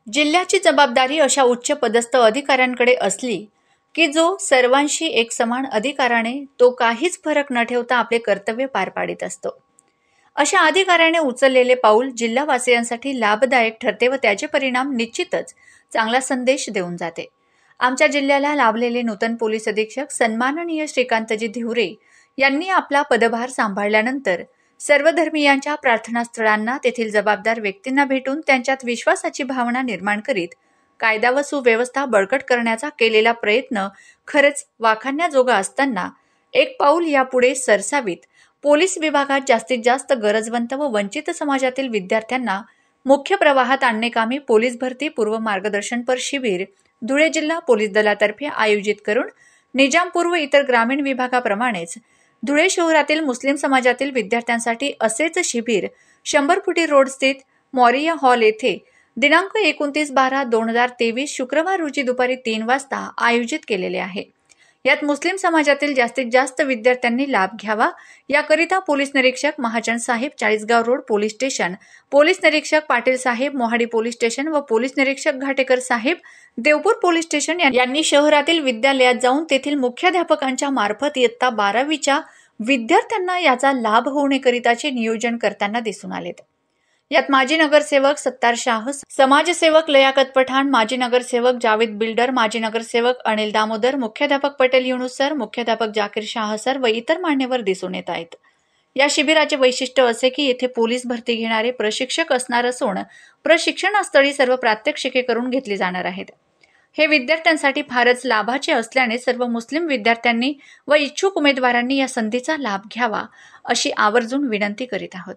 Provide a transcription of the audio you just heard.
जिल्ह्याची जबाबदारी अशा उच्च पदस्थ अधिकाऱ्यांकडे असली की जो सर्वांशी एकसमान अधिकाराने तो काहीच फरक न ठेवता आपले कर्तव्य पार पाडित असतो. अशा अधिकाऱ्याने उचललेले पाऊल जिल्हावासियांसाठी लाभदायक ठरते व त्याचे परिणाम निश्चितच चांगला संदेश देऊन जाते. आमच्या जिल्ह्याला लाभलेले नूतन पोलीस अधीक्षक सन्माननीय श्रीकांतजी धिवरे यांनी आपला पदभार सांभाळल्यानंतर सर्व धर्मीयांच्या प्रार्थनास्थळांना तेथील जबाबदार व्यक्तींना भेटून त्यांच्यात विश्वासाची भावना निर्माण करीत कायदा व सुव्यवस्था बळकट करण्याचा केलेला प्रयत्न खरंच वाखाणण्याजोगा असताना एक पाऊल यापुढे सरसावीत पोलीस विभागात जास्तीत जास्त गरजवंत व वंचित समाजातील विद्यार्थ्यांना मुख्य प्रवाहात आणणेकामी पोलीस भरती पूर्व मार्गदर्शनपर शिबिर धुळे जिल्हा पोलीस दलातर्फे आयोजित करून निजामपूर व इतर ग्रामीण विभागाप्रमाणेच धुळे शहरातील मुस्लिम समाजातील विद्यार्थ्यांसाठी असेच शिबिर 100 फुटी रोड स्थित मॉरिया हॉल येथे दिनांक 29/12/2023 शुक्रवार रोजी दुपारी 3 वाजता आयोजित केलेले आहे. यात मुस्लिम समाजातील जास्तीत जास्त विद्यार्थ्यांनी लाभ घ्यावा याकरिता पोलीस निरीक्षक महाजन साहेब Chalisgaon road police station, police निरीक्षक पाटील साहेब मोहाडी पोलीस स्टेशन व पोलीस निरीक्षक घाटेकर साहेब देवपूर पोलीस स्टेशन यांनी शहरातील विद्यालयात जाऊन तेथील मुख्याध्यापकांच्या मार्फत इयत्ता 12वीच्या विद्यार्थ्यांना याचा लाभ होण्याकरिताचे नियोजन करताना दिसून आलेत. यात माजी नगरसेवक सत्तार शाह, समाजसेवक लयाकत पठाण, माजी नगरसेवक जावेद बिल्डर, माजी नगरसेवक अनिल दामोदर, मुख्याध्यापक पटेल युनुस सर, मुख्याध्यापक जाकीर शाह सर व इतर मान्यवर दिसून येत आहेत. या शिबिराचे वैशिष्ट्य असे की येथे पोलीस भरती घेणारे प्रशिक्षक असणार असून प्रशिक्षणास्थळी सर्व प्रात्यक्षिके करून घेतली जाणार आहेत. हे विद्यार्थ्यांसाठी फारच लाभाचे असल्याने सर्व मुस्लिम विद्यार्थ्यांनी व इच्छुक उमेदवारांनी या संधीचा लाभ घ्यावा अशी आवर्जून विनंती करीत आहोत.